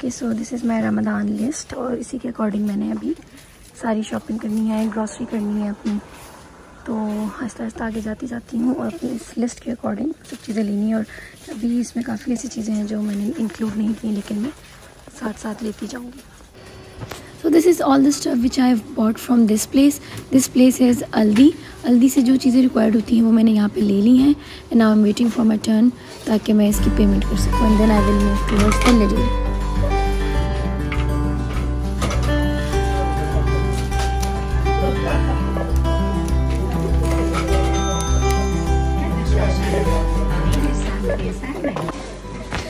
Okay, so this is my Ramzan list और इसी के अकॉर्डिंग मैंने अभी सारी शॉपिंग करनी है, ग्रॉसरी करनी है अपनी। तो आहिस्ता आहिस्ता आगे जाती हूँ और अपनी इस लिस्ट के अकॉर्डिंग सब चीज़ें लेनी है। और अभी इसमें काफ़ी ऐसी चीज़ें हैं जो मैंने इंक्लूड नहीं की, लेकिन मैं साथ साथ लेती जाऊँगी। So this is all the stuff which I have bought from this place. This place is Aldi. Aldi से जो चीज़ें रिक्वायर्ड होती हैं वो मैंने यहाँ पे ले ली हैं। And now I'm waiting for my turn ताकि मैं इसकी पेमेंट कर सकूँ। And then I will move towards the Lidl.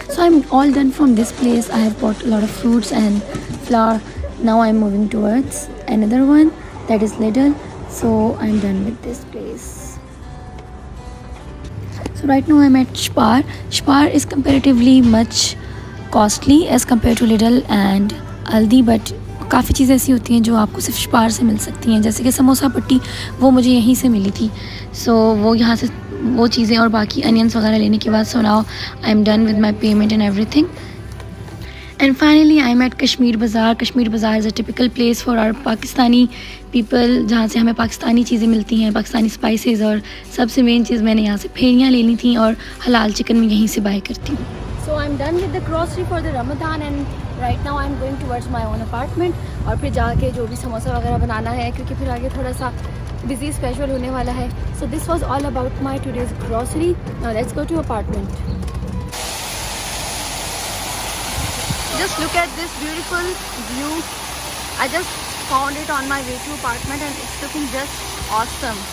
So I'm all done from this place. I have bought a lot of fruits and flour. Now I'm moving towards another one, that is Lidl. So I'm done with this place. So right now I'm at Spar. Spar is comparatively much costly as compared to Lidl and Aldi, but काफ़ी चीज़ें ऐसी होती हैं जो आपको सिर्फ spar से मिल सकती हैं, जैसे कि समोसा पट्टी वो मुझे यहीं से मिली थी। सो वो यहाँ से वो चीज़ें और बाकी अनियंस वगैरह लेने के बाद, so now I am done with my payment and everything. And finally I'm at Kashmir Bazaar. Kashmir Bazaar is a typical place for our Pakistani people, जहाँ से हमें पाकिस्तानी चीज़ें मिलती हैं, पाकिस्तानी स्पाइसेस। और सबसे मेन चीज़ मैंने यहाँ से फेरियाँ लेनी थी और हलाल चिकन मैं यहीं से बाय करती हूँ। So I'm done with the grocery for the Ramadan and right now I'm going towards my own apartment. और फिर जाके जो भी समोसा वगैरह बनाना है, क्योंकि फिर आगे थोड़ा सा बिजी स्पेशल होने वाला है। So this was all about my today's grocery. Now let's go to apartment. Just look at this beautiful view. I just found it on my way to apartment and it's looking just awesome.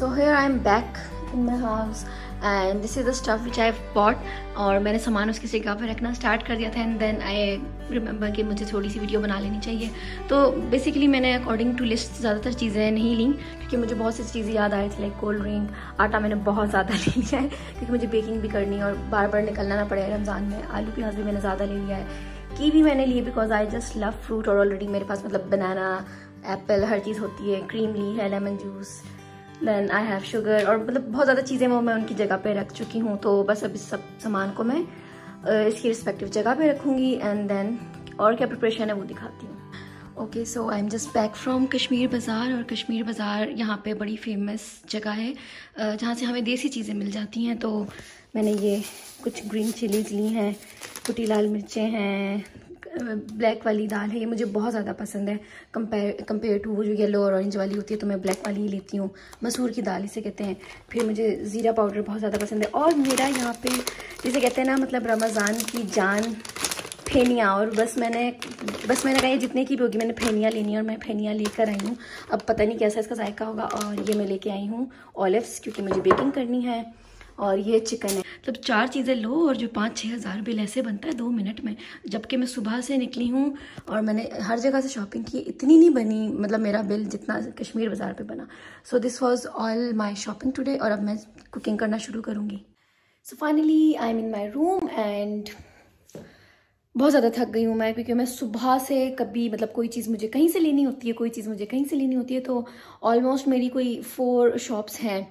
So here I am back in my house and this is the stuff which I have bought. और मैंने सामान उसकी जगह पे रखना start कर दिया था एंड देन आई रिमेंबर कि मुझे थोड़ी सी वीडियो बना लेनी चाहिए। तो बेसिकली मैंने अकॉर्डिंग टू लिस्ट ज़्यादातर चीज़ें नहीं ली, क्योंकि मुझे बहुत सी चीज़ें याद आई थी, लाइक कोल्ड ड्रिंक, आटा मैंने बहुत ज़्यादा ले लिया है क्योंकि मुझे बेकिंग भी करनी है और बार बार निकलना ना पड़े रमज़ान में। आलू प्याज भी मैंने ज़्यादा ले लिया है, कीवी मैंने ली because I just love fruit और ऑलरेडी मेरे पास मतलब बनाना, एप्पल, हर चीज़ होती है, क्रीम ली है, lemon juice, then I have sugar और मतलब बहुत ज़्यादा चीज़ें वो मैं उनकी जगह पे रख चुकी हूँ। तो बस अब इस सब सामान को मैं इसकी रिस्पेक्टिव जगह पे रखूँगी एंड देन और क्या प्रिपरेशन है वो दिखाती हूँ। Okay, so I am just back from Kashmir बाज़ार। और कश्मीर बाज़ार यहाँ पे बड़ी फेमस जगह है जहाँ से हमें देसी चीज़ें मिल जाती हैं। तो मैंने ये कुछ ग्रीन चिलीज़ ली हैं, कुटी लाल मिर्चें हैं, ब्लैक वाली दाल है, ये मुझे बहुत ज़्यादा पसंद है कंपेयर टू वो जो येलो और ऑरेंज वाली होती है, तो मैं ब्लैक वाली ही लेती हूँ, मसूर की दाल इसे कहते हैं। फिर मुझे ज़ीरा पाउडर बहुत ज़्यादा पसंद है और मेरा यहाँ पे जिसे कहते हैं ना मतलब रमज़ान की जान, फेनिया। और बस मैंने कहा ये जितने की भी होगी मैंने फेनिया लेनी है और मैं फेनिया लेकर आई हूँ। अब पता नहीं कैसा इसका जायका होगा। और ये मैं लेके आई हूँ ऑलिव्स, क्योंकि मुझे बेकिंग करनी है। और ये चिकन है। मतलब 4 चीज़ें लो और जो 5-6 हज़ार बिल ऐसे बनता है 2 मिनट में, जबकि मैं सुबह से निकली हूँ और मैंने हर जगह से शॉपिंग की, इतनी नहीं बनी मतलब मेरा बिल जितना कश्मीर बाज़ार पे बना। So this was all my shopping today और अब मैं कुकिंग करना शुरू करूँगी। So finally I am in my room and बहुत ज़्यादा थक गई हूँ मैं, क्योंकि मैं सुबह से कभी मतलब कोई चीज़ मुझे कहीं से लेनी होती है, कोई चीज़ मुझे कहीं से लेनी होती है। तो ऑलमोस्ट मेरी कोई 4 शॉप्स हैं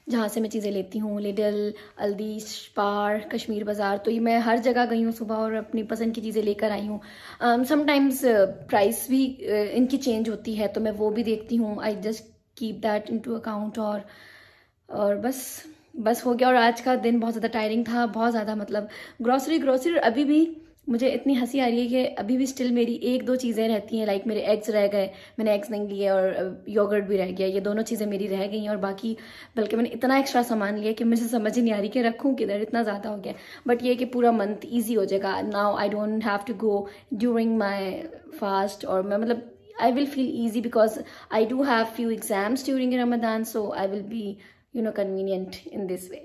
जहाँ से मैं चीज़ें लेती हूँ, लिडल, अल्दी, स्पार, कश्मीर बाज़ार। तो ये मैं हर जगह गई हूँ सुबह और अपनी पसंद की चीज़ें लेकर आई हूँ। समटाइम्स प्राइस भी इनकी चेंज होती है तो मैं वो भी देखती हूँ। I just keep that into account और बस हो गया। और आज का दिन बहुत ज़्यादा टायरिंग था, बहुत ज़्यादा मतलब ग्रॉसरी अभी भी मुझे इतनी हंसी आ रही है कि अभी भी स्टिल मेरी 1-2 चीज़ें रहती हैं। लाइक मेरे एग्स रह गए, मैंने एग्स नहीं लिए, और योगर्ट भी रह गया। ये दोनों चीज़ें मेरी रह गई हैं और बाकी बल्कि मैंने इतना एक्स्ट्रा सामान लिया कि मुझे समझ ही नहीं आ रही कि रखूँ किधर, इतना ज़्यादा हो गया। बट ये कि पूरा मंथ ईजी हो जाएगा। Now I don't have to go during my fast, और मैं मतलब I will feel easy because I do have few exams during Ramadan, so I will be convenient in this way.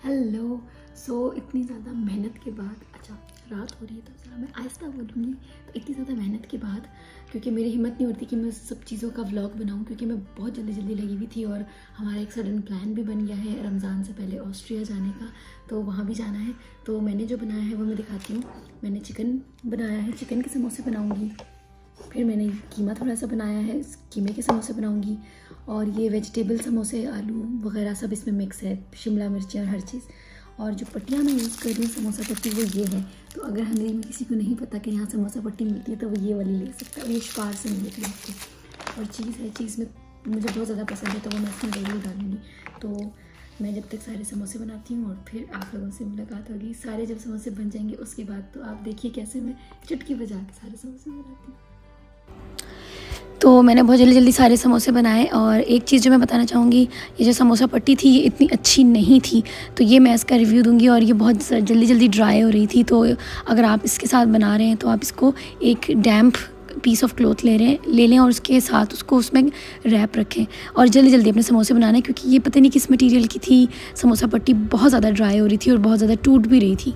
Hello. So इतनी ज़्यादा मेहनत के बाद, अच्छा रात हो रही है तो ज़रा मैं आहिस्ता बोलूँगी, तो इतनी ज़्यादा मेहनत के बाद, क्योंकि मेरी हिम्मत नहीं होती कि मैं सब चीज़ों का व्लॉग बनाऊँ, क्योंकि मैं बहुत जल्दी लगी हुई थी और हमारा एक सडन प्लान भी बन गया है रमज़ान से पहले ऑस्ट्रिया जाने का, तो वहाँ भी जाना है। तो मैंने जो बनाया है वो मैं दिखाती हूँ। मैंने चिकन बनाया है, चिकन के समोसे बनाऊँगी। फिर मैंने कीमा थोड़ा सा बनाया है, कीमे के समोसे बनाऊँगी। और ये वेजिटेबल समोसे, आलू वगैरह सब इसमें मिक्स है, शिमला मिर्ची और हर चीज़। और जो पट्टियाँ मैं यूज़ कर रही हूँ समोसा पट्टी वो ये है। तो अगर अंधेरे में किसी को नहीं पता कि यहाँ समोसा पट्टी मिलती है तो वो ये वाली ले सकता है, ये शिकार से मिलेगी आपको। और चीज़ है, चीज़ में मुझे बहुत ज़्यादा पसंद है तो वो मैं इसमें ज़रूर डालूँगी। तो मैं जब तक सारे समोसे बनाती हूँ और फिर आप लोगों से मुलाकात होगी। सारे जब समोसे बन जाएंगे उसके बाद तो आप देखिए कैसे मैं चुटकी बजा के सारे समोसे बनाती हूँ। तो मैंने बहुत जल्दी सारे समोसे बनाए। और एक चीज़ जो मैं बताना चाहूँगी, ये जो समोसा पट्टी थी ये इतनी अच्छी नहीं थी, तो ये मैं इसका रिव्यू दूँगी। और ये बहुत जल्दी ड्राई हो रही थी, तो अगर आप इसके साथ बना रहे हैं तो आप इसको एक डैम्प पीस ऑफ क्लॉथ ले लें और उसके साथ उसको उसमें रैप रखें और जल्दी अपने समोसे बनाने, क्योंकि ये पता नहीं किस मटेरियल की थी। समोसा पट्टी बहुत ज़्यादा ड्राई हो रही थी और बहुत ज़्यादा टूट भी रही थी।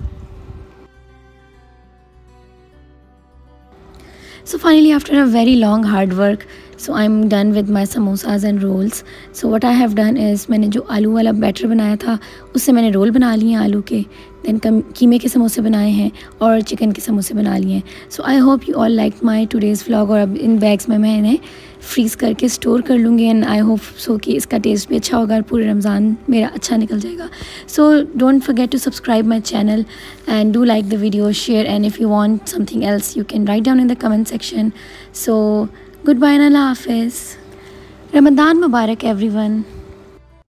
So finally, after a very long hard work, so I'm done with my samosas and rolls. So what I have done is मैंने जो आलू वाला बैटर बनाया था उससे मैंने रोल बना लिए हैं आलू के, देन कीमे के समोसे बनाए हैं और चिकन के समोसे बना लिए हैं। So I hope you all like my today's vlog. और अब इन बैग्स में मैं इन्हें फ्रीज़ करके स्टोर कर लूँगी एंड आई होप सो कि इसका टेस्ट भी अच्छा होगा और पूरे रमज़ान मेरा अच्छा निकल जाएगा। So don't forget to subscribe my channel and do like the video, share, and if you want something else you can write down in the comment section. So good bye and Allah हाफिज़। रमज़ान मुबारक everyone.